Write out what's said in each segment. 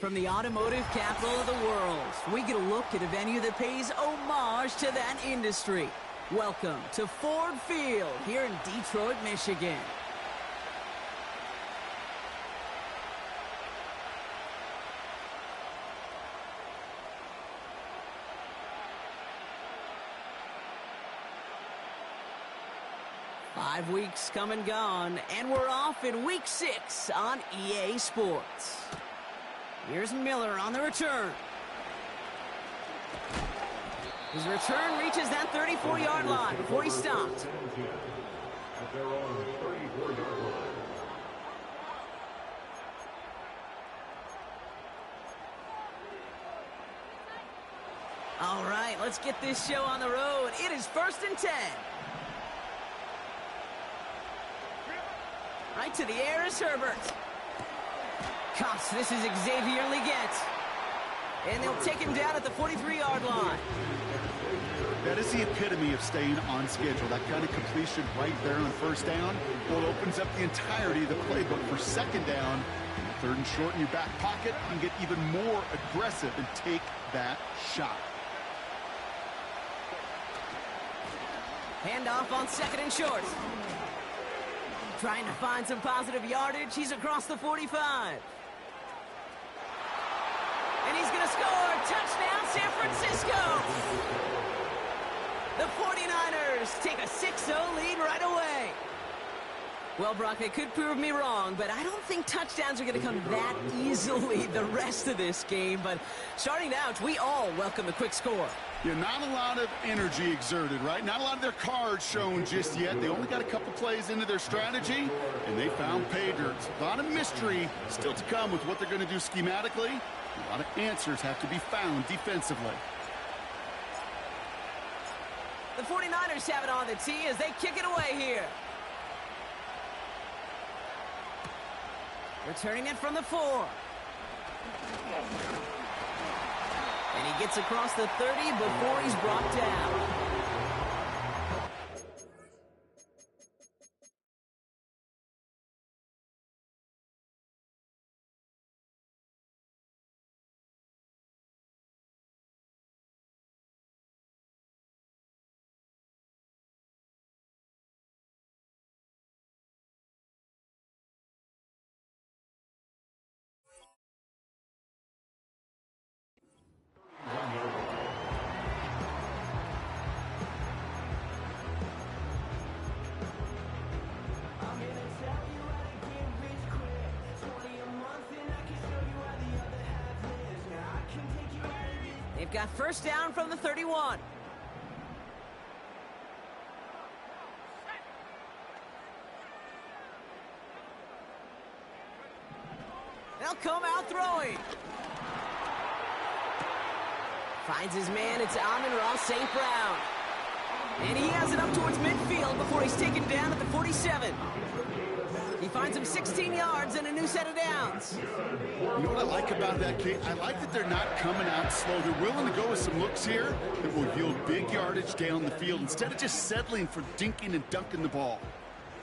From the automotive capital of the world, we get a look at a venue that pays homage to that industry. Welcome to Ford Field here in Detroit, Michigan. Five weeks come and gone, and we're off in week 6 on EA Sports. Here's Miller on the return. His return reaches that 34-yard line before he stopped. All right, let's get this show on the road. It is 1st and 10. Right to the air is Herbert. Cuffs, this is Xavier Leggett. And they'll take him down at the 43-yard line. That is the epitome of staying on schedule. That kind of completion right there on first down. Well, it opens up the entirety of the playbook for second down. 3rd and short in your back pocket. You can get even more aggressive and take that shot. Handoff on 2nd and short. Trying to find some positive yardage. He's across the 45. And he's going to score. Touchdown, San Francisco. The 49ers take a 6-0 lead right away. Well, Brock, they could prove me wrong, but I don't think touchdowns are going to come that easily the rest of this game. But starting out, we all welcome the quick score. Yeah, not a lot of energy exerted, right? Not a lot of their cards shown just yet. They only got a couple plays into their strategy, and they found pay dirt. A lot of mystery still to come with what they're going to do schematically. A lot of answers have to be found defensively. The 49ers have it on the tee as they kick it away here. Returning it from the 4. And he gets across the 30 before he's brought down. They've got first down from the 31. They'll come out throwing. Finds his man. It's Amon-Ra St. Brown. And he has it up towards midfield before he's taken down at the 47. He finds him 16 yards and a new set of downs. You know what I like about that, Kate? I like that they're not coming out slow. They're willing to go with some looks here that will yield big yardage down the field instead of just settling for dinking and dunking the ball.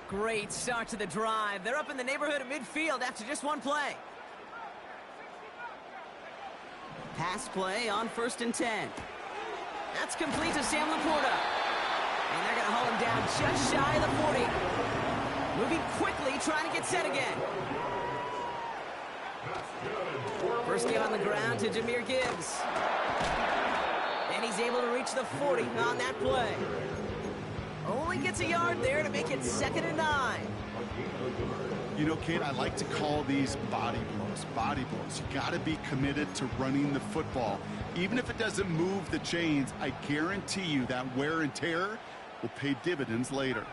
Great start to the drive. They're up in the neighborhood of midfield after just one play. Pass play on 1st and 10. That's complete to Sam Laporta. And they're going to haul him down just shy of the 40. Moving quickly, trying to get set again. First game on the ground to Jahmyr Gibbs. And he's able to reach the 40 on that play. Only gets a yard there to make it 2nd and 9. You know, Kate, I like to call these body blows. Body blows. You got to be committed to running the football. Even if it doesn't move the chains, I guarantee you that wear and tear will pay dividends later.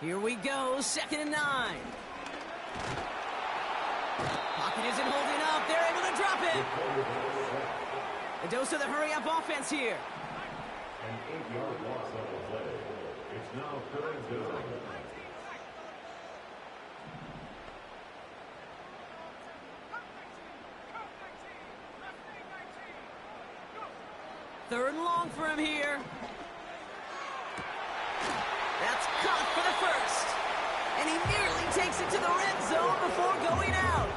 Here we go, 2nd and 9. Pocket isn't holding up. They're able to drop it. A dose of the hurry-up offense here. An 8-yard loss of the play. It's now 3rd and 2. Third and long for him here. That's caught for the first. And he nearly takes it to the red zone before going out.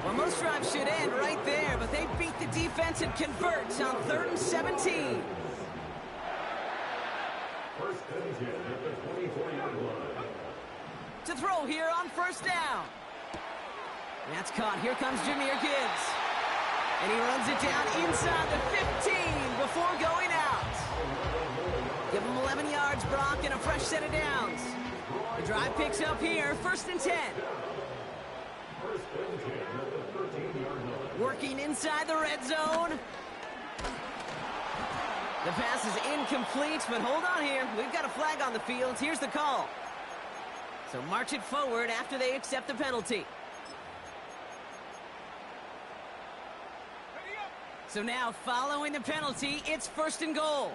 Well, most drives should end right there, but they beat the defense and convert on 3rd and 17. First and 10 at the 24-yard line. To throw here on 1st down. That's caught. Here comes Jahmyr Gibbs. And he runs it down inside the 15 before going out. Give him 11 yards, Brock, and a fresh set of downs. The drive picks up here, 1st and 10. First and 10 at the 13-yard line. Working inside the red zone. The pass is incomplete, but hold on here. We've got a flag on the field. Here's the call. So march it forward after they accept the penalty. So now, following the penalty, it's 1st and goal.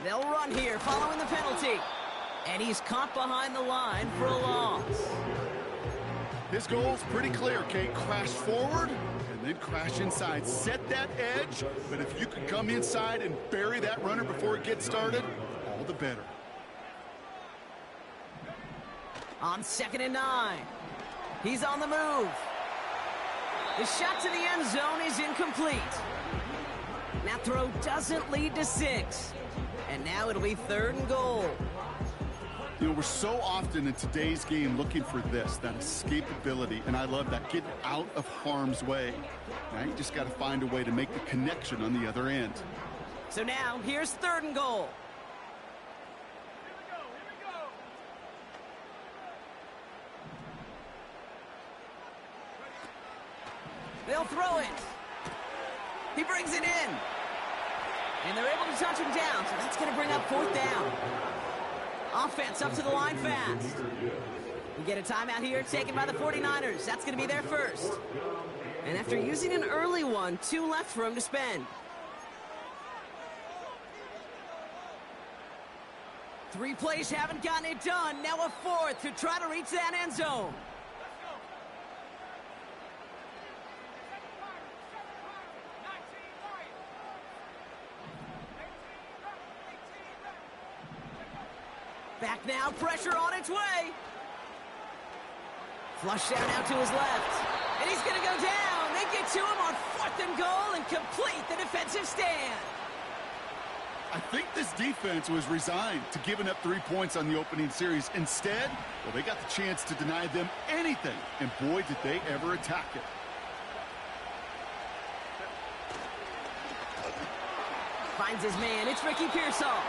They'll run here following the penalty. And he's caught behind the line for a loss. His goal's pretty clear, Kate. Crash forward and then crash inside. Set that edge, but if you can come inside and bury that runner before it gets started, all the better. On 2nd and 9. He's on the move. The shot to the end zone is incomplete. That throw doesn't lead to 6. And now it'll be 3rd and goal. You know, we're so often in today's game looking for this, that escapability, and I love that, getting out of harm's way. Now you just got to find a way to make the connection on the other end. So now, here's 3rd and goal. They'll throw it. He brings it in. And they're able to touch him down, so that's going to bring up 4th down. Offense up to the line fast. We get a timeout here taken by the 49ers. That's going to be their first. And after using an early one, 2 left for him to spend. 3 plays haven't gotten it done. Now a 4th to try to reach that end zone. Back now, pressure on its way. Flush down out to his left. And he's going to go down. They get to him on 4th and goal and complete the defensive stand. I think this defense was resigned to giving up 3 points on the opening series. Instead, well, they got the chance to deny them anything. And boy, did they ever attack it. Finds his man. It's Ricky Pearsall.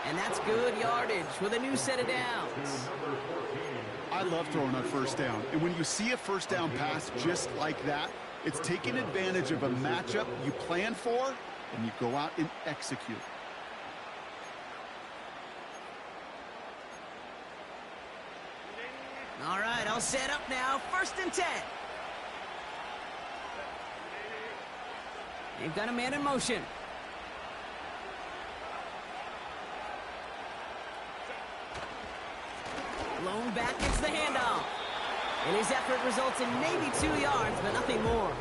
And that's good yardage with a new set of downs. I love throwing on 1st down. And when you see a 1st down pass just like that, it's taking advantage of a matchup you plan for, and you go out and execute. All right, I'll set up now. 1st and 10. They've got a man in motion. Blown back gets the handoff. And his effort results in maybe 2 yards, but nothing more.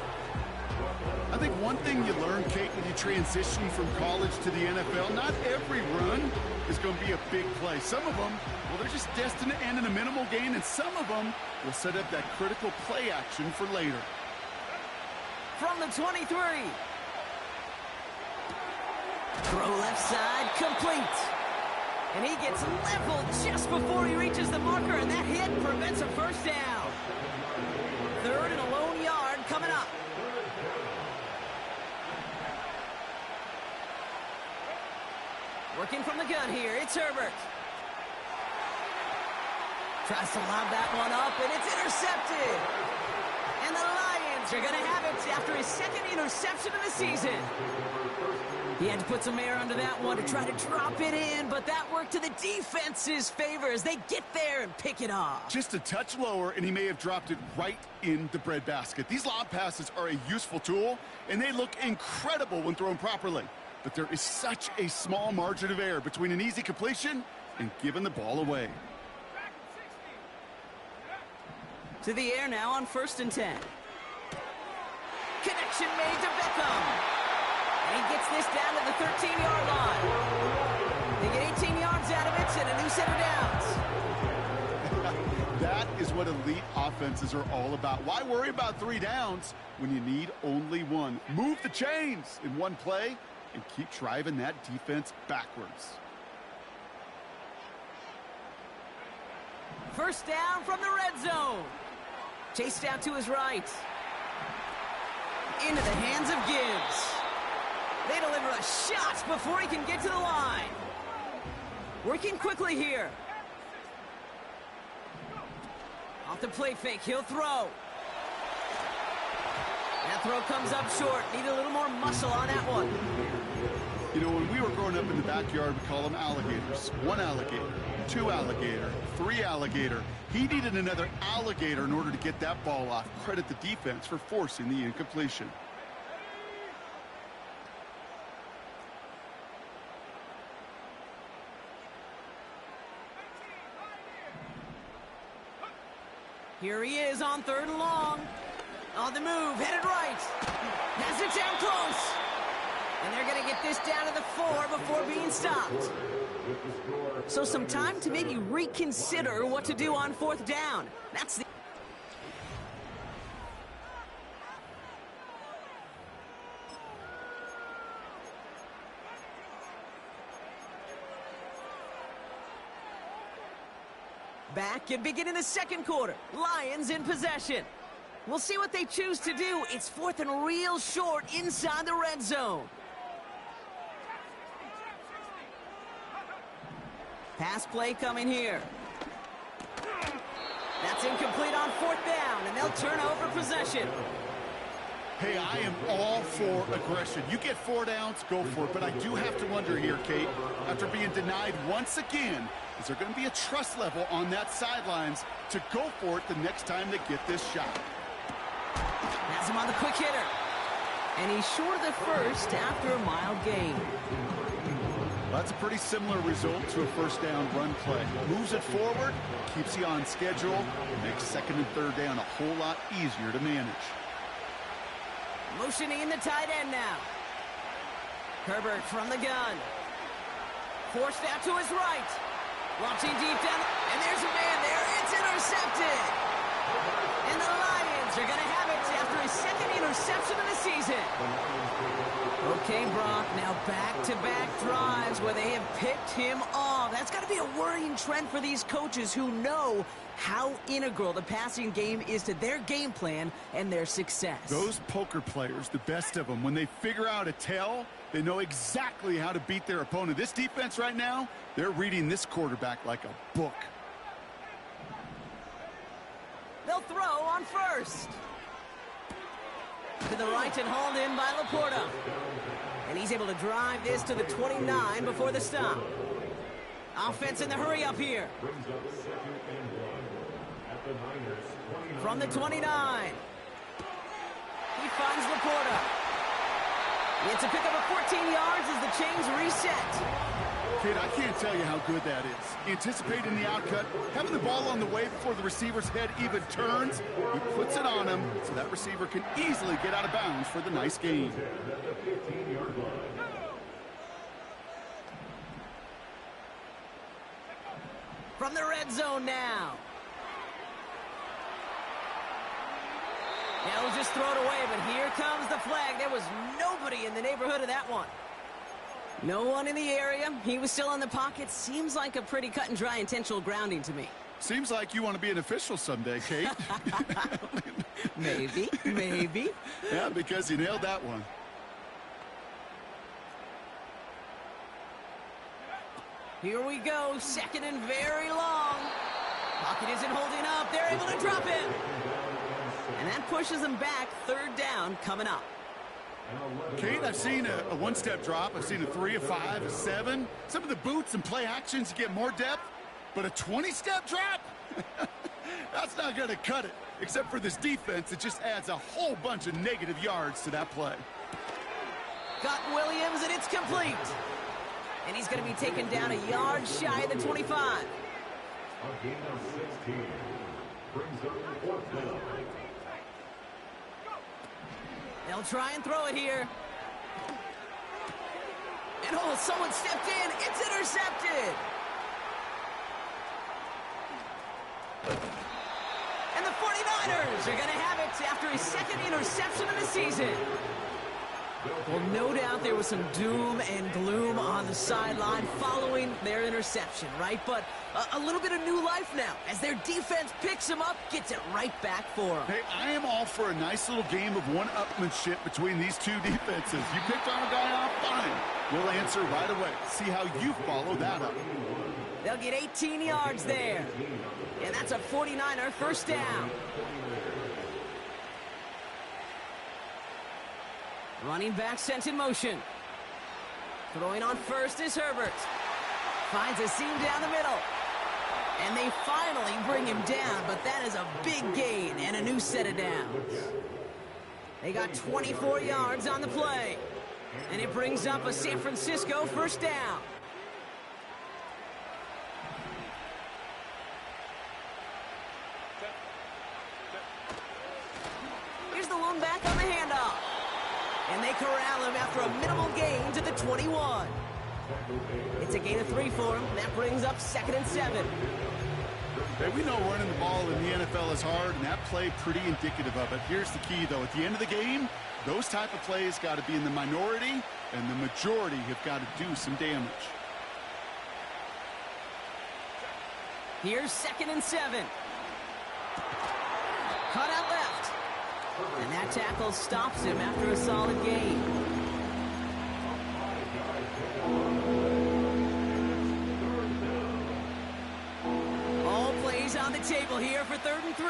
I think one thing you learn, Kate, when you transition from college to the NFL, not every run is going to be a big play. Some of them, well, they're just destined to end in a minimal gain, and some of them will set up that critical play action for later. From the 23. Throw left side, complete. And he gets leveled just before he reaches the marker, and that hit prevents a 1st down. 3rd and a lone yard coming up. Working from the gun here, it's Herbert. Tries to lob that one up, and it's intercepted. And the Lions are going to have it after his 2nd interception of the season. He had to put some air under that one to try to drop it in, but that worked to the defense's favor as they get there and pick it off. Just a touch lower, and he may have dropped it right in the breadbasket. These lob passes are a useful tool, and they look incredible when thrown properly. But there is such a small margin of error between an easy completion and giving the ball away. To the air now on 1st and 10. Connection made to Beckham. And he gets this down to the 13-yard line. and a new set of downs. That is what elite offenses are all about. Why worry about 3 downs when you need only 1? Move the chains in one play and keep driving that defense backwards. First down from the red zone. Chased out to his right. Into the hands of Gibbs. They deliver a shot before he can get to the line. Working quickly here. Off the play fake, he'll throw. That throw comes up short. Need a little more muscle on that one. You know, when we were growing up in the backyard, we call them alligators. 1 alligator, 2 alligator, 3 alligator. He needed another alligator in order to get that ball off. Credit the defense for forcing the incompletion. Here he is on 3rd and long. On the move, headed right. Has it down close. And they're going to get this down to the 4 before being stopped. So some time to maybe reconsider what to do on 4th down. That's the... Back and begin in the 2nd quarter. Lions in possession. We'll see what they choose to do. It's 4th and real short inside the red zone. Pass play coming here. That's incomplete on 4th down, and they'll turn over possession. Hey, I am all for aggression. You get 4 downs, go for it. But I do have to wonder here, Kate, after being denied once again, is there going to be a trust level on that sidelines to go for it the next time they get this shot? Has him on the quick hitter. And he's short of the 1st after a mild gain. Well, that's a pretty similar result to a 1st down run play. Moves it forward, keeps you on schedule, makes 2nd and 3rd down a whole lot easier to manage. Motioning in the tight end now. Herbert from the gun. Forced out to his right. Launching deep down. And there's a man there. It's intercepted. And the Lions are going to have it after his 2nd interception of the season. Okay, Brock, now back-to-back drives where they have picked him off. That's got to be a worrying trend for these coaches who know how integral the passing game is to their game plan and their success. Those poker players, the best of them, when they figure out a tell, they know exactly how to beat their opponent. This defense right now, they're reading this quarterback like a book. They'll throw on 1st. To the right and hauled in by Laporta. And he's able to drive this to the 29 before the stop. Offense in the hurry up here. From the 29. He finds Laporta. It's a pickup of 14 yards as the chains reset. Kid, I can't tell you how good that is. Anticipating the outcut, having the ball on the way before the receiver's head even turns. He puts it on him so that receiver can easily get out of bounds for the nice gain. From the red zone now. They'll just throw it away, but here comes the flag. There was nobody in the neighborhood of that one. No one in the area. He was still in the pocket. Seems like a pretty cut and dry intentional grounding to me. Seems like you want to be an official someday, Kate. Maybe, maybe. Yeah, because you nailed that one. Here we go. 2nd and very long. Pocket isn't holding up. They're able to drop it. And that pushes them back. 3rd down coming up. Kate, I've seen a one-step drop. I've seen a 3, a 5, a 7. Some of the boots and play actions get more depth, but a 20-step drop? That's not going to cut it, except for this defense that just adds a whole bunch of negative yards to that play. Got Williams, and it's complete. And he's going to be taken down a yard shy of the 25. A gain of 16. Brings up 4th down. They'll try and throw it here. And oh, someone stepped in. It's intercepted. 49ers are going to have it after his second interception of the season. Well, no doubt there was some doom and gloom on the sideline following their interception, right? But a little bit of new life now as their defense picks them up, gets it right back for them. Hey, I am all for a nice little game of one-upmanship between these two defenses. You picked our guy off, fine. We'll answer right away. See how you follow that up. They'll get 18 yards there. And that's a 49er first down. Running back sent in motion. Throwing on first is Herbert. Finds a seam down the middle. And they finally bring him down, but that is a big gain and a new set of downs. They got 24 yards on the play. And it brings up a San Francisco first down. Here's the lone back on the handoff. And they corral him after a minimal gain to the 21. It's a gain of 3 for him. That brings up 2nd and 7. Hey, we know running the ball in the NFL is hard, and that play pretty indicative of it. Here's the key, though. At the end of the game, those type of plays got to be in the minority, and the majority have got to do some damage. Here's 2nd and 7. Cut out left. And that tackle stops him after a solid gain. All plays on the table here for 3rd and 3.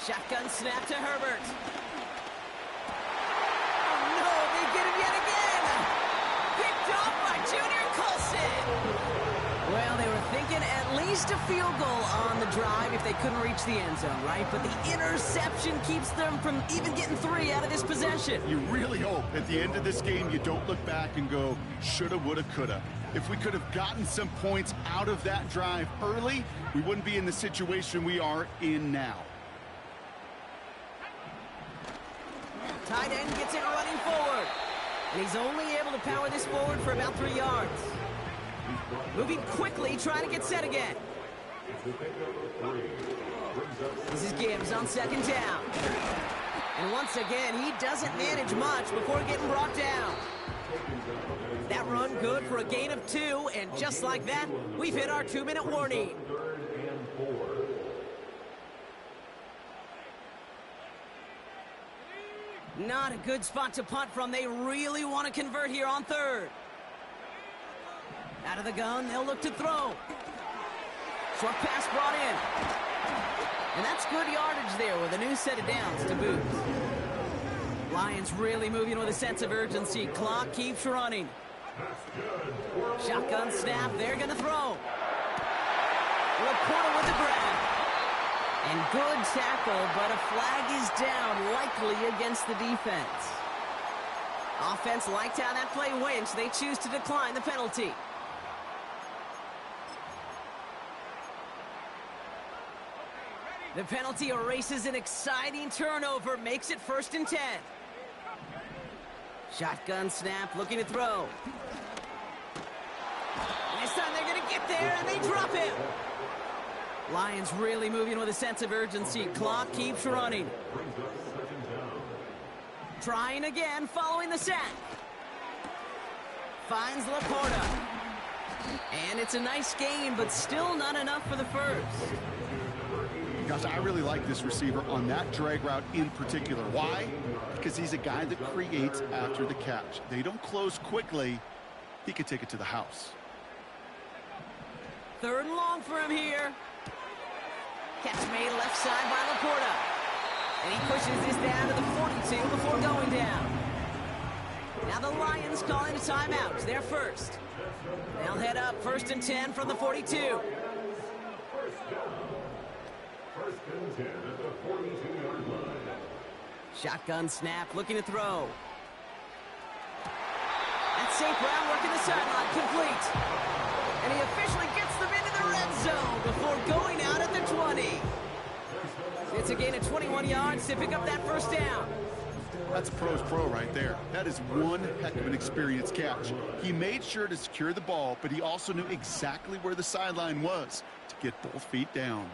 Shotgun snap to Herbert. Oh no, they get him yet again! Picked off by Junior Colson. Well, they were thinking at least a field goal on the drive if they couldn't reach the end zone, right? But the interception keeps them from even getting 3 out of this possession. You really hope at the end of this game you don't look back and go, shoulda, woulda, coulda. If we could have gotten some points out of that drive early, we wouldn't be in the situation we are in now. Tight end gets it running forward. And he's only able to power this forward for about 3 yards. Moving quickly, trying to get set again. This is Gibbs on 2nd down. And once again, he doesn't manage much before getting brought down. That run good for a gain of 2, and just like that, we've hit our 2-minute warning. Not a good spot to punt from. They really want to convert here on 3rd. Out of the gun, they'll look to throw. Short pass brought in. And that's good yardage there with a new set of downs to boot. Lions really moving with a sense of urgency. Clock keeps running. Shotgun snap, they're going to throw. Laporta with the grab. And good tackle, but a flag is down, likely against the defense. Offense liked how that play went. They choose to decline the penalty. The penalty erases an exciting turnover, makes it 1st and 10. Shotgun snap, looking to throw. This time they're going to get there, and they drop him. Lions really moving with a sense of urgency. Clock keeps running. Trying again, following the sack. Finds Laporta. And it's a nice gain, but still not enough for the first. Gosh, I really like this receiver on that drag route in particular. Why? Because he's a guy that creates after the catch. They don't close quickly. He could take it to the house. 3rd and long for him here. Catch made left side by Laporta. And he pushes this down to the 42 before going down. Now the Lions calling a timeout. They're first. They'll head up 1st and 10 from the 42. First and 10 at the 42-yard line. Shotgun snap, looking to throw. That's St. Brown working the sideline, complete. And he officially gets them into the red zone before going out at the 20. It's a gain of 21 yards to pick up that first down. That's a pro's pro right there. That is one heck of an experienced catch. He made sure to secure the ball, but he also knew exactly where the sideline was to get both feet down.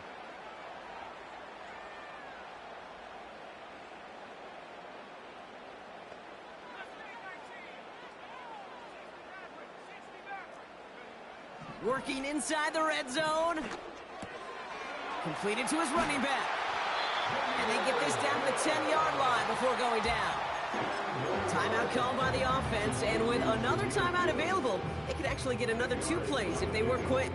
Working inside the red zone. Completed to his running back. And they get this down to the 10-yard line before going down. Timeout called by the offense, and with another timeout available, they could actually get another 2 plays if they work quick.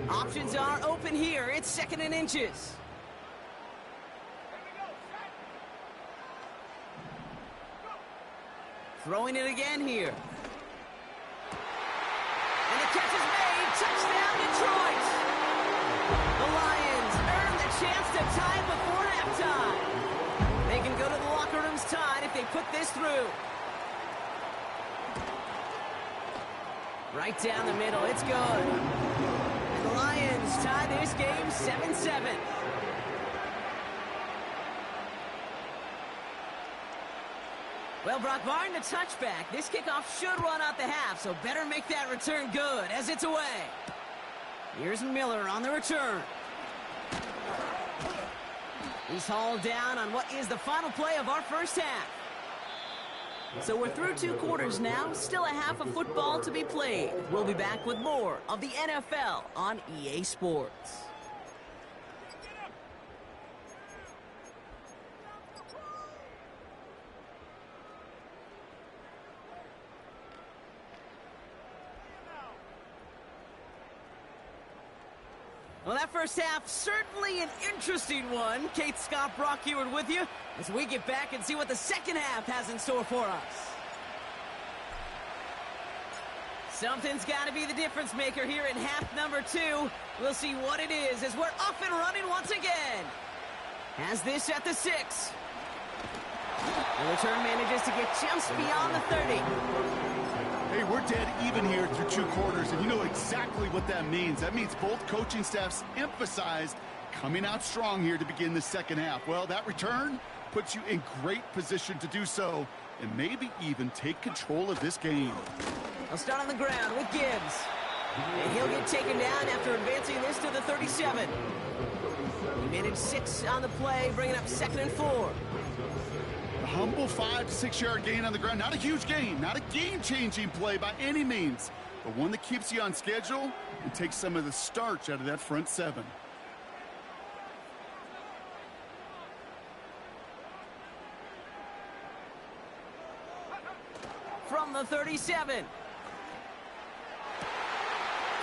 Options are open here. It's 2nd and inches. Throwing it again here. And the catch is made. Touchdown, Detroit. The Lions earn the chance to tie it before halftime. They can go to the locker rooms tied if they put this through. Right down the middle. It's good. And the Lions tie this game 7-7. Well, Brock, barring the touchback, this kickoff should run out the half, so better make that return good as it's away. Here's Miller on the return. He's hauled down on what is the final play of our first half. So we're through 2 quarters now, still a half of football to be played. We'll be back with more of the NFL on EA Sports. Well, that first half, certainly an interesting one. Kate, Scott, Brock Ewart with you as we get back and see what the second half has in store for us. Something's got to be the difference maker here in half number 2. We'll see what it is as we're off and running once again. Has this at the 6. The return manages to get just beyond the 30. Hey, we're dead even here through 2 quarters, and you know exactly what that means. That means both coaching staffs emphasized coming out strong here to begin the second half. Well, that return puts you in great position to do so and maybe even take control of this game. I'll start on the ground with Gibbs. And he'll get taken down after advancing this to the 37. He managed 6 on the play, bringing up 2nd and 4. A humble 5 to 6 yard gain on the ground. Not a huge gain, not a game-changing play by any means, but one that keeps you on schedule and takes some of the starch out of that front 7. From the 37.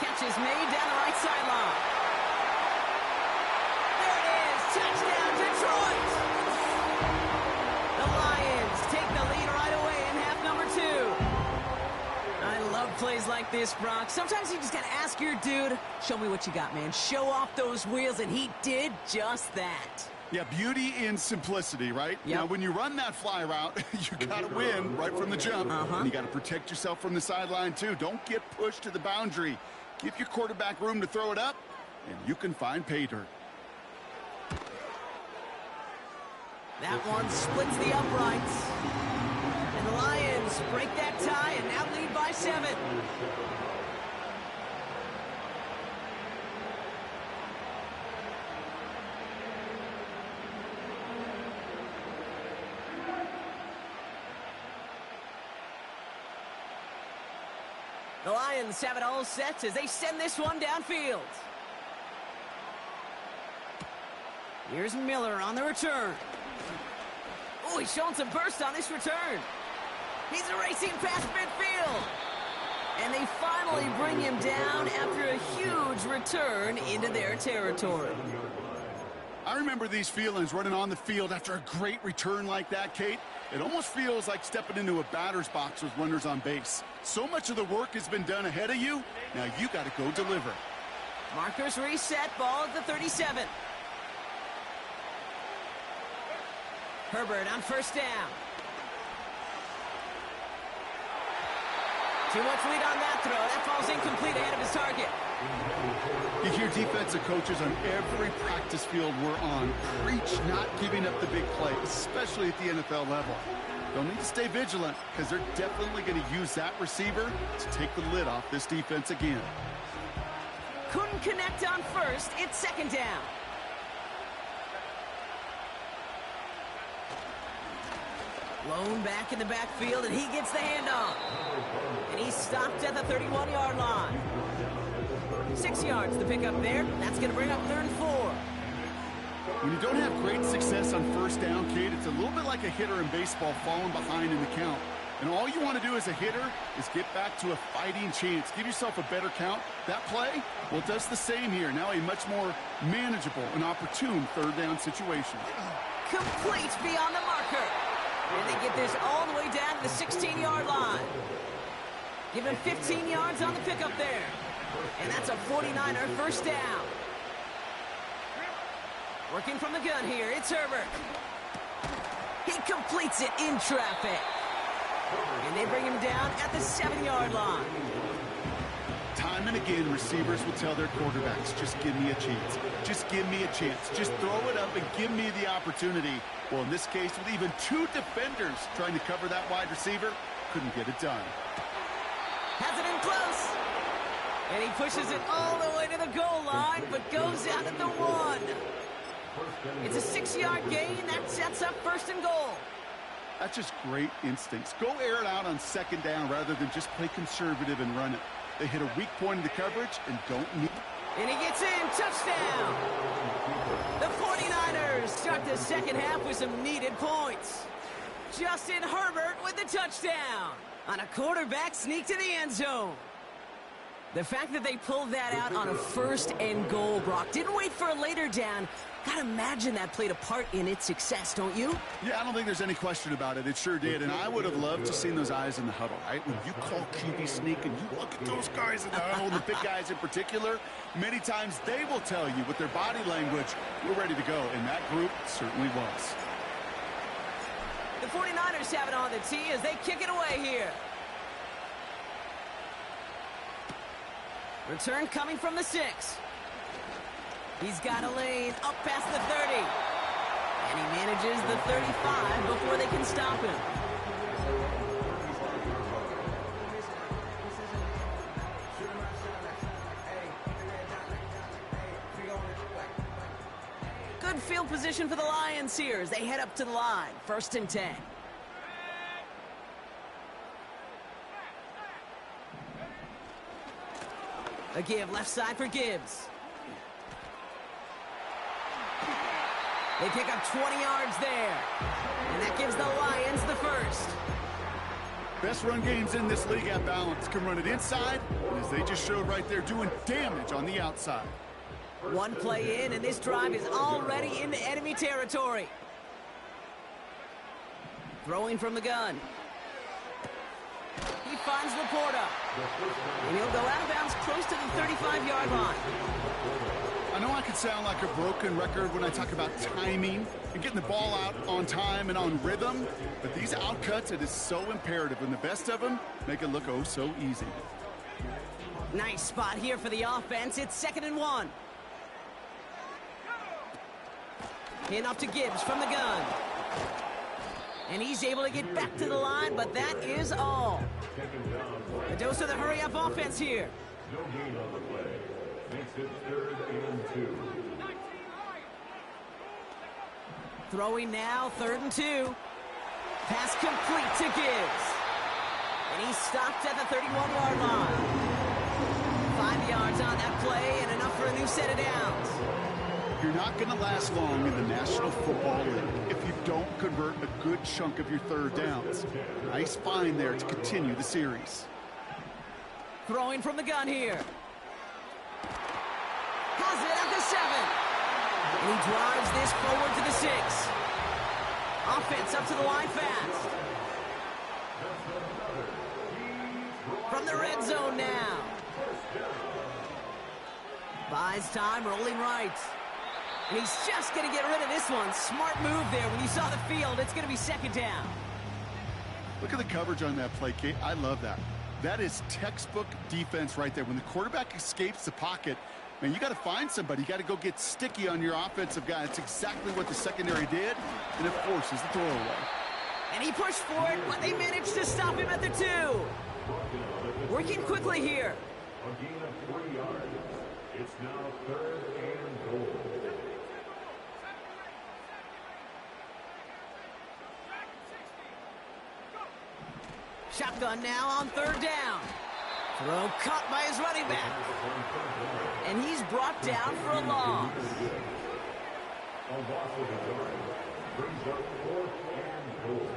Catch is made down the right sideline. There it is. Touchdown, Detroit. The Lions take the lead right away in half number 2. I love plays like this, Brock. Sometimes you just got to ask your dude, show me what you got, man. Show off those wheels, and he did just that. Yeah, beauty in simplicity, right? Yep. Now, when you run that fly route, you got to win right from the jump. And you got to protect yourself from the sideline, too. Don't get pushed to the boundary. Give your quarterback room to throw it up, and you can find pay dirt. That one splits the uprights. And the Lions break that tie and now lead by 7. The Lions have it all set as they send this one downfield. Here's Miller on the return. Oh, he's showing some burst on this return. He's racing past midfield. And they finally bring him down after a huge return into their territory. I remember these feelings running on the field after a great return like that, Kate. It almost feels like stepping into a batter's box with runners on base. So much of the work has been done ahead of you. Now you got to go deliver. Markers reset, ball at the 37. Herbert on first down. Too much lead on that throw. That falls incomplete ahead of his target. You hear defensive coaches on every practice field we're on preach not giving up the big play, especially at the NFL level. They'll need to stay vigilant because they're definitely going to use that receiver to take the lid off this defense again. Couldn't connect on first. It's second down. Blown back in the backfield, and he gets the handoff. And he's stopped at the 31-yard line. 6 yards to pick up there. That's going to bring up 3rd and 4. When you don't have great success on first down, Kate, it's a little bit like a hitter in baseball falling behind in the count. And all you want to do as a hitter is get back to a fighting chance. Give yourself a better count. That play, well, it does the same here. Now a much more manageable and opportune 3rd down situation. Complete beyond the marker. And they get this all the way down to the 16-yard line. Give him 15 yards on the pickup there. And that's a 49er first down. Working from the gun here, it's Herbert. He completes it in traffic. And they bring him down at the 7-yard line. Time and again, receivers will tell their quarterbacks, just give me a chance. Just give me a chance. Just throw it up and give me the opportunity. Well, in this case, with even 2 defenders trying to cover that wide receiver, couldn't get it done. Has it in close. And he pushes it all the way to the goal line, but goes out at the 1. It's a 6-yard gain. That sets up 1st and goal. That's just great instincts. Go air it out on 2nd down rather than just play conservative and run it. They hit a weak point in the coverage and don't need... And he gets in. Touchdown. The 49ers start the second half with some needed points. Justin Herbert with the touchdown on a quarterback sneak to the end zone. The fact that they pulled that out on a 1st and goal, Brock, didn't wait for a later down. Gotta imagine that played a part in its success, don't you? Yeah, I don't think there's any question about it. It sure did, and I would have loved to seen those eyes in the huddle, right? When you call QB sneak and you look at those guys in the huddle, the big guys in particular, many times they will tell you with their body language, we're ready to go, and that group certainly was. The 49ers have it on the tee as they kick it away here. Return coming from the 6. He's got a lane up past the 30. And he manages the 35 before they can stop him. Good field position for the Lions here as they head up to the line. 1st and 10. A give left side for Gibbs. They pick up 20 yards there. And that gives the Lions the 1st. Best run games in this league at balance. Can run it inside, and as they just showed right there, doing damage on the outside. One play in, and this drive is already into enemy territory. Throwing from the gun. He finds Laporta. And he'll go out of bounds close to the 35-yard line. I know I could sound like a broken record when I talk about timing and getting the ball out on time and on rhythm, but these outcuts, it is so imperative, and the best of them make it look oh so easy. Nice spot here for the offense. It's 2nd and 1. In off to Gibbs from the gun. And he's able to get back to the line, but that is all. A dose of the hurry-up offense here. No gain on the play. Makes it 3rd and 2. Throwing now, 3rd and 2. Pass complete to Gibbs. And he's stopped at the 31-yard line. 5 yards on that play and enough for a new set of downs. You're not going to last long in the National Football League if you don't convert a good chunk of your 3rd downs. Nice find there to continue the series. Throwing from the gun here. Has it at the 7. And he drives this forward to the 6. Offense up to the line fast. From the red zone now. Buys time, rolling right. And he's just going to get rid of this one. Smart move there. When you saw the field, it's going to be 2nd down. Look at the coverage on that play, Kate. I love that. That is textbook defense right there. When the quarterback escapes the pocket, Man, you got to find somebody. You got to go get sticky on your offensive guy. That's exactly what the secondary did, and it forces the throwaway. And he pushed for it, but they managed to stop him at the 2. Working quickly here. A gain of 3 yards. It's now 3rd and goal. Shotgun now on 3rd down. Throw caught by his running back. And he's brought down for a loss. A loss of a yard brings up 4th and goal.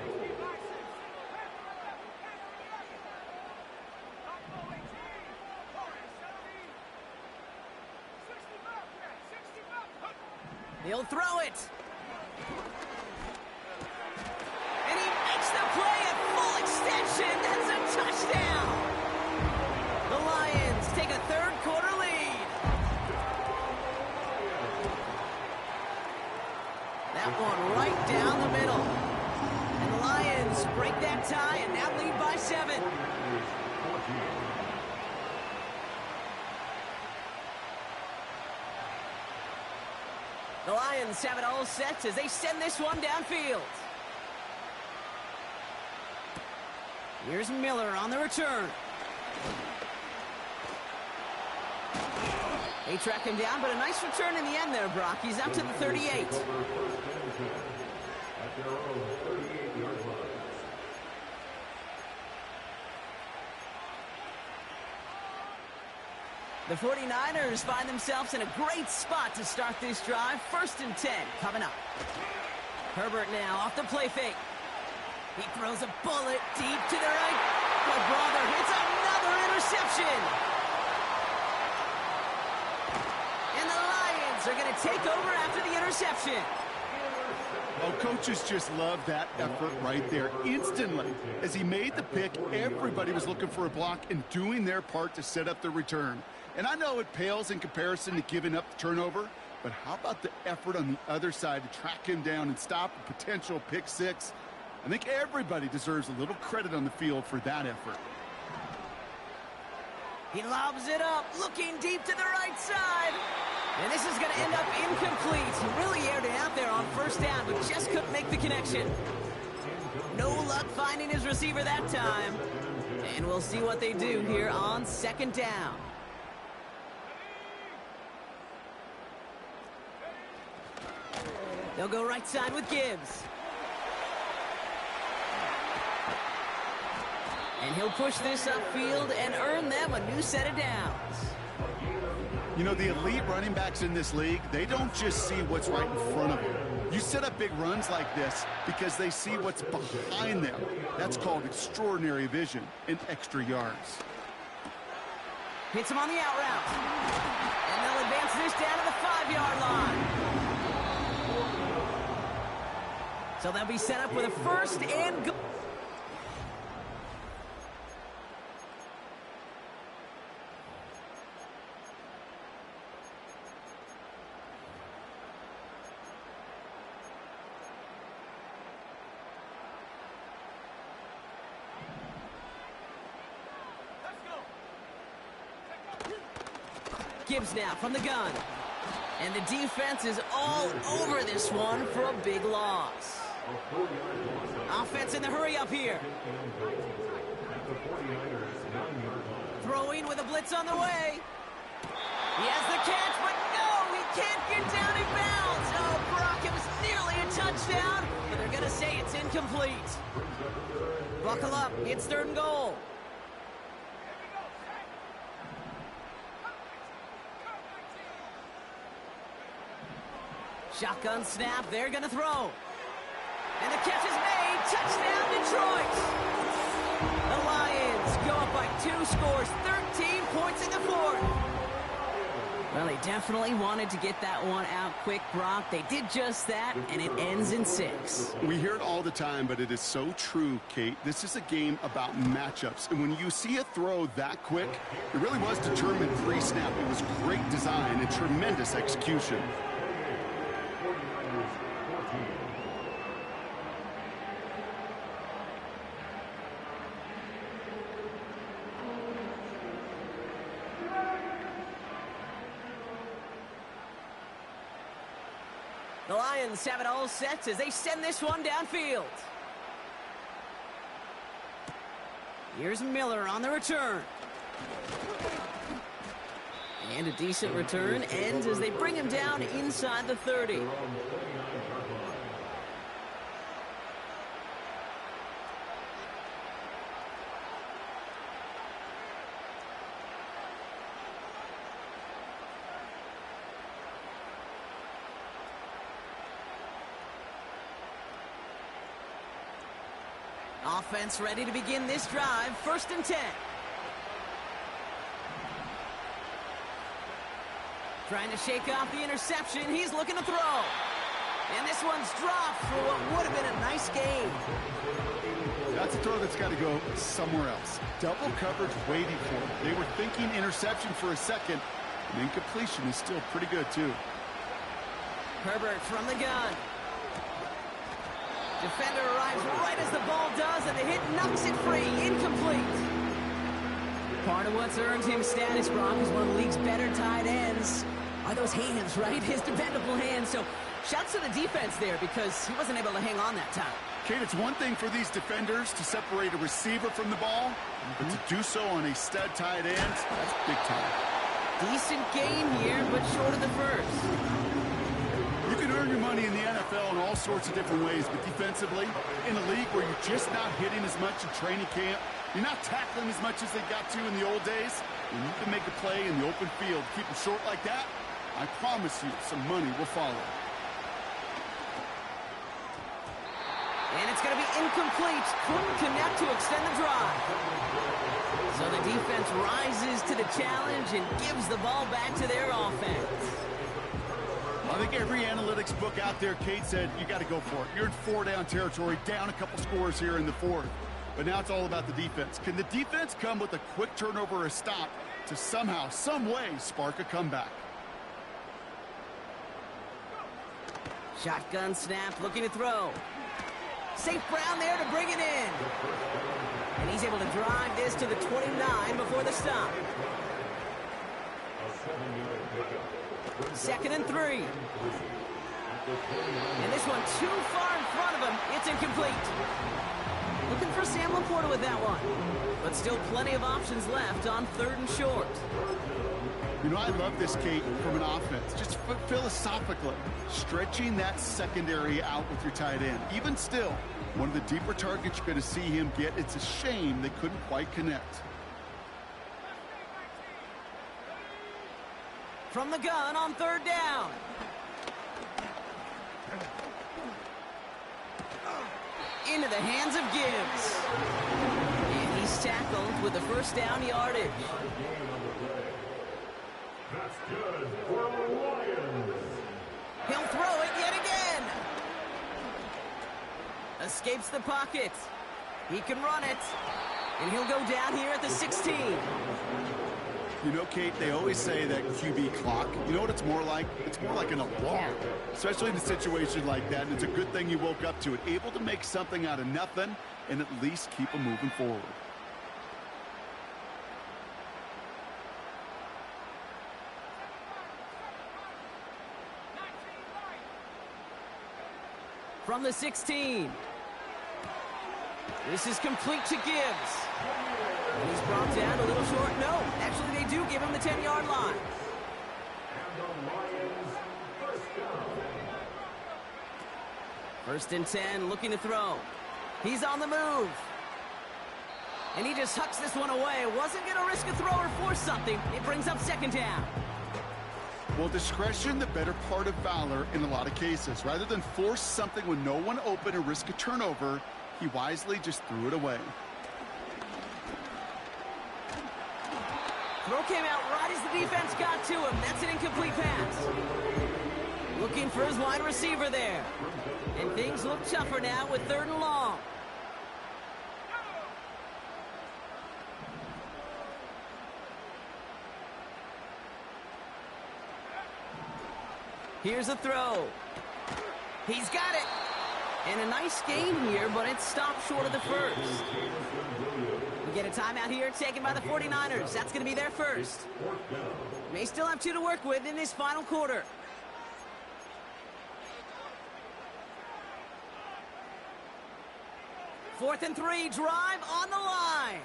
He'll throw it. And he makes the play at full extension. That's a touchdown. The Lions take a 3rd quarter lead. That one right down the middle. And the Lions break that tie and now lead by 7. The Lions have it all set as they send this one downfield. Here's Miller on the return. They track him down, but a nice return in the end there, Brock. He's out to the 38. The 49ers find themselves in a great spot to start this drive. 1st and 10 coming up. Herbert now off the play fake. He throws a bullet deep to the right. But brother, it's another interception. And the Lions are going to take over after the interception. Well, coaches just love that effort right there. Instantly, as he made the pick, everybody was looking for a block and doing their part to set up the return. And I know it pales in comparison to giving up the turnover, but how about the effort on the other side to track him down and stop a potential pick 6? I think everybody deserves a little credit on the field for that effort. He lobs it up, looking deep to the right side. And this is going to end up incomplete. He really aired it out there on 1st down, but just couldn't make the connection. No luck finding his receiver that time. And we'll see what they do here on 2nd down. They'll go right side with Gibbs. And he'll push this upfield and earn them a new set of downs. You know, the elite running backs in this league, they don't just see what's right in front of them. You set up big runs like this because they see what's behind them. That's called extraordinary vision and extra yards. Hits him on the out route. And they'll advance this down to the 5-yard line. So they'll be set up with a 1st and goal. Gibbs now from the gun. And the defense is all over this one for a big loss. Offense in the hurry up here. Throwing with a blitz on the way. He has the catch, but no, he can't get down in bounds. Oh, Brock, it was nearly a touchdown, but they're going to say it's incomplete. Buckle up, it's 3rd and goal. Shotgun snap, they're going to throw. And the catch is made. Touchdown, Detroit. The Lions go up by 2 scores, 13 points in the 4th. Well, they definitely wanted to get that one out quick, Brock. They did just that, and it ends in 6. We hear it all the time, but it is so true, Kate. This is a game about matchups. And when you see a throw that quick, it really was determined pre-snap. It was great design and tremendous execution. The Lions have it all set as they send this one downfield. Here's Miller on the return. And a decent return ends as they bring him down inside the 30. Offense ready to begin this drive. 1st and 10. Trying to shake off the interception. He's looking to throw. And this one's dropped for what would have been a nice gain. That's a throw that's got to go somewhere else. Double coverage waiting for it. They were thinking interception for a second. And incompletion is still pretty good, too. Herbert from the gun. Defender arrives right as the ball does, and the hit knocks it free. Incomplete. Part of what's earned him status, Brock, is one of the league's better tight ends. Are those hands, right? His dependable hands. So shouts to the defense there because he wasn't able to hang on that time. Kate, it's one thing for these defenders to separate a receiver from the ball, but to do so on a stud tight end, that's big time. Decent gain here, but short of the first. You can earn your money in the NFL in all sorts of different ways, but defensively, in a league where you're just not hitting as much in training camp, you're not tackling as much as they got to in the old days, and you can make a play in the open field, keep it short like that, I promise you some money will follow. And it's going to be incomplete. Couldn't connect to extend the drive. So the defense rises to the challenge and gives the ball back to their offense. I think every analytics book out there, Kate, said you got to go for it. You're in 4-down territory, down a couple scores here in the 4th. But now it's all about the defense. Can the defense come with a quick turnover or a stop to somehow, some way, spark a comeback? Shotgun snap, looking to throw. St. Brown there to bring it in. And he's able to drive this to the 29 before the stop. 2nd and 3. And this one too far in front of him. It's incomplete. Looking for Sam Laporta with that one. But still plenty of options left on 3rd and short. You know, I love this, Kate, from an offense. Just philosophically, stretching that secondary out with your tight end. Even still, one of the deeper targets you're going to see him get. It's a shame they couldn't quite connect. From the gun on 3rd down. Into the hands of Gibbs. And he's tackled with the 1st down yardage. That's good for the Lions. He'll throw it yet again. Escapes the pocket. He can run it. And he'll go down here at the 16. You know, Kate, they always say that QB clock, you know what it's more like? It's more like an alarm, especially in a situation like that. And it's a good thing you woke up to it, able to make something out of nothing and at least keep them moving forward. From the 16. This is complete to Gibbs. And he's brought down a little short. No, actually they do give him the 10-yard line. And the Lions first down. 1st and 10, looking to throw. He's on the move. And he just hucks this one away. Wasn't going to risk a throw or force something. It brings up 2nd down. Well, discretion, the better part of valor in a lot of cases. Rather than force something when no one open and risk a turnover, he wisely just threw it away. Throw came out right as the defense got to him. That's an incomplete pass. Looking for his wide receiver there. And things look tougher now with 3rd and long. Here's a throw. He's got it. And a nice gain here, but it's stopped short of the 1st. We get a timeout here taken by the 49ers. That's going to be their 1st. May still have 2 to work with in this final quarter. 4th and 3, drive on the line.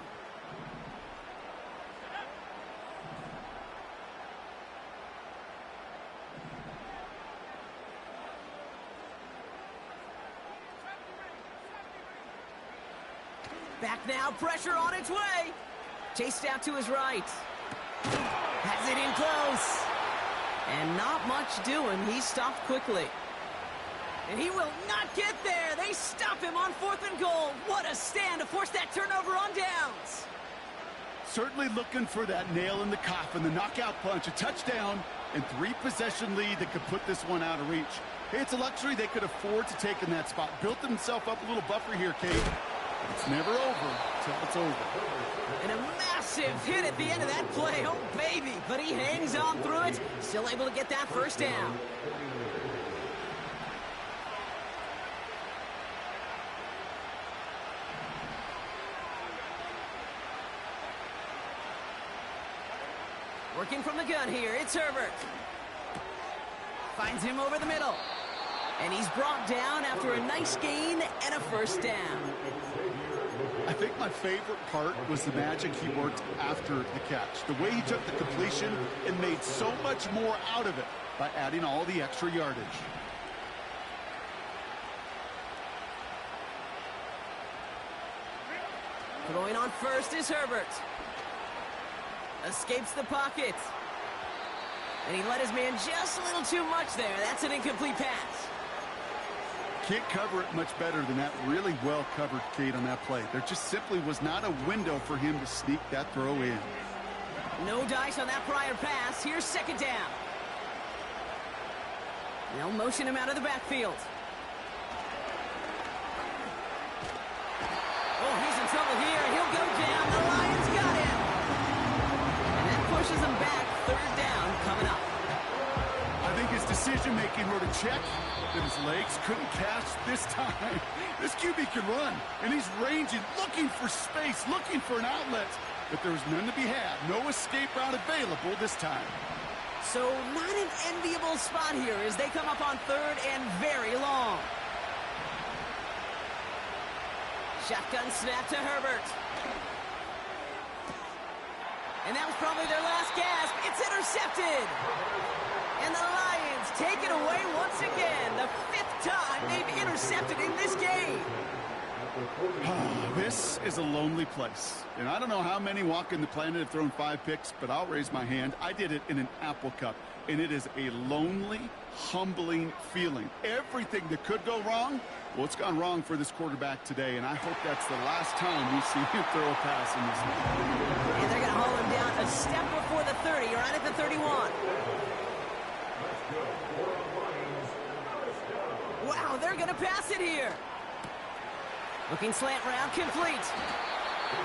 Back now, pressure on its way. Chased out to his right. Has it in close. And not much doing. He stopped quickly. And he will not get there. They stop him on 4th and goal. What a stand to force that turnover on downs. Certainly looking for that nail in the coffin, the knockout punch, a touchdown, and 3-possession lead that could put this one out of reach. Hey, it's a luxury they could afford to take in that spot. Built himself up a little buffer here, Kate. It's never over until it's over. And a massive hit at the end of that play. Oh, baby. But he hangs on through it. Still able to get that first down. Working from the gun here. It's Herbert. Finds him over the middle. And he's brought down after a nice gain and a first down. I think my favorite part was the magic he worked after the catch. The way he took the completion and made so much more out of it by adding all the extra yardage. Throwing on first is Herbert. Escapes the pocket. And he let his man just a little too much there. That's an incomplete pass. Can't cover it much better than that. Really well covered, Kate, on that play. There just simply was not a window for him to sneak that throw in. No dice on that prior pass. Here's 2nd down. They'll motion him out of the backfield. Oh, he's in trouble here. He'll go down. The Lions got him. And that pushes him back. 3rd down coming up. I think his decision-making wrote a check that his legs couldn't catch this time. This QB can run, and he's ranging, looking for space, looking for an outlet. But there was none to be had. No escape route available this time. So not an enviable spot here as they come up on 3rd and very long. Shotgun snap to Herbert. And that was probably their last gasp. It's intercepted. And the Lions take it away once again. The 5th time they've intercepted in this game. This is a lonely place. And I don't know how many walking the planet have thrown 5 picks, but I'll raise my hand. I did it in an Apple Cup. And it is a lonely, humbling feeling. Everything that could go wrong, well, it's gone wrong for this quarterback today. And I hope that's the last time we see him throw a pass in this game. And they're going to haul him down a step before the 30, right at the 31. Wow, they're going to pass it here. Looking slant route, complete.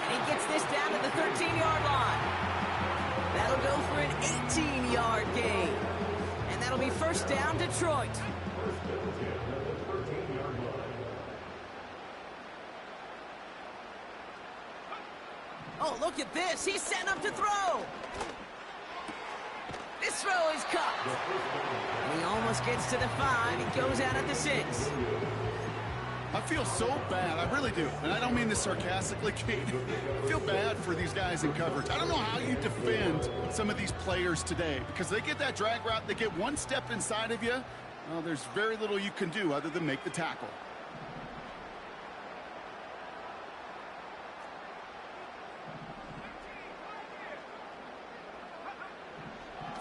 And he gets this down to the 13-yard line. That'll go for an 18-yard gain. And that'll be 1st down, Detroit. Oh, look at this. He's setting up to throw. This throw is caught. And he almost gets to the 5. He goes out at the 6. I feel so bad. I really do. And I don't mean this sarcastically, Kate. I feel bad for these guys in coverage. I don't know how you defend some of these players today because they get that drag route, they get one step inside of you. Well, there's very little you can do other than make the tackle.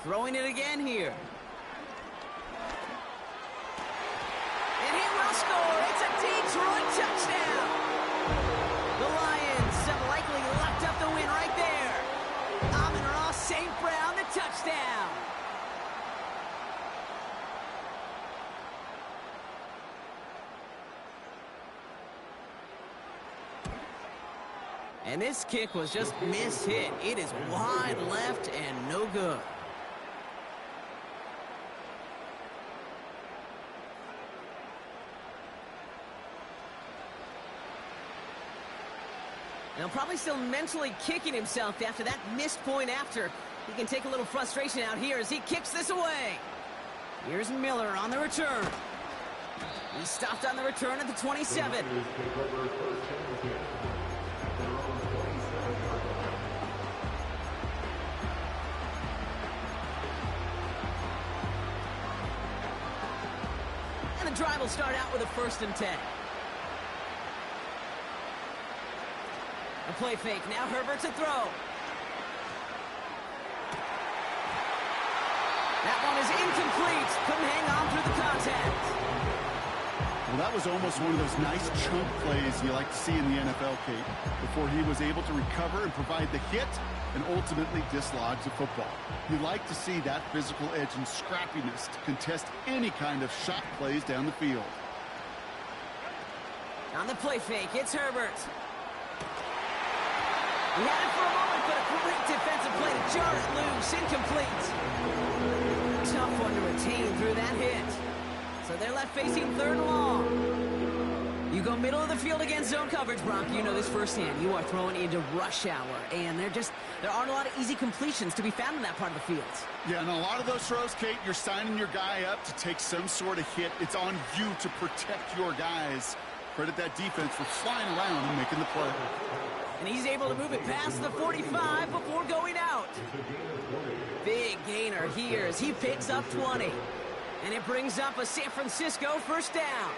Throwing it again here. And he will score. It's a Detroit touchdown. The Lions have likely locked up the win right there. Amon-Ra St. Brown, the touchdown. And this kick was just mishit. It is wide left and no good. Now probably still mentally kicking himself after that missed point after. He can take a little frustration out here as he kicks this away. Here's Miller on the return. He stopped on the return at the 27. And the drive will start out with a 1st and 10. A play fake. Now Herbert's a throw. That one is incomplete. Couldn't hang on through the contact. Well, that was almost one of those nice chunk plays you like to see in the NFL, Kate, before he was able to recover and provide the hit and ultimately dislodge the football. You like to see that physical edge and scrappiness to contest any kind of shot plays down the field. On the play fake, it's Herbert. He had it for a moment, but a great defensive play to jar it loose. Incomplete. Tough one to retain through that hit. So they're left facing 3rd and long. You go middle of the field against zone coverage, Brock. You know this firsthand. You are throwing into rush hour, and there aren't a lot of easy completions to be found in that part of the field. Yeah, and a lot of those throws, Kate, you're signing your guy up to take some sort of hit. It's on you to protect your guys. Credit that defense for flying around and making the play. And he's able to move it past the 45 before going out. Big gainer here as he picks up 20. And it brings up a San Francisco 1st down.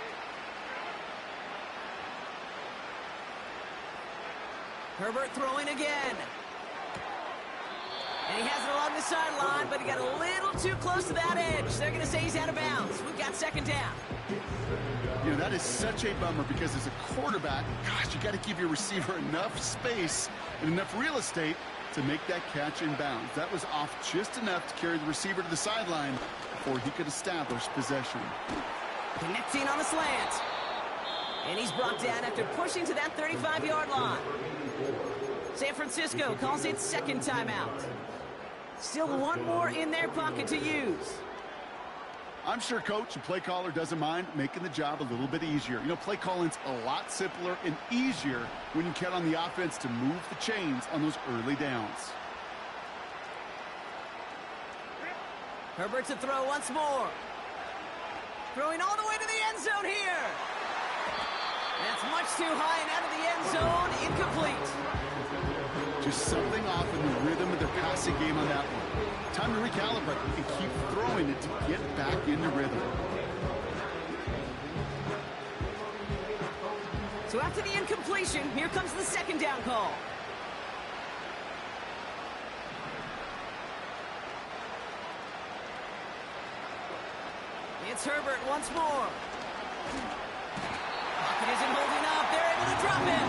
Herbert throwing again. And he has it along the sideline, but he got a little too close to that edge. They're going to say he's out of bounds. We've got 2nd down. You know, that is such a bummer because as a quarterback, gosh, you got to give your receiver enough space and enough real estate to make that catch in bounds. That was off just enough to carry the receiver to the sideline before he could establish possession. Connecting on the slant. And he's brought down after pushing to that 35-yard line. San Francisco calls it 2nd timeout. Still one more in their pocket to use. I'm sure coach and play caller doesn't mind making the job a little bit easier. You know, play calling's a lot simpler and easier when you count on the offense to move the chains on those early downs. Herbert's a throw once more. Throwing all the way to the end zone here. That's much too high and out of the end zone. Incomplete. Just something off in the rhythm of their passing game on that one. Time to recalibrate and keep throwing it to get back into rhythm. So after the incompletion, here comes the 2nd down call. It's Herbert once more. Pocket isn't holding up. They're able to drop him.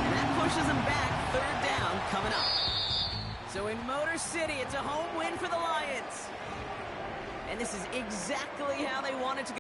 And that pushes him back. 3rd down coming up. So in Motor City, it's a home win for the Lions. And this is exactly how they wanted to go.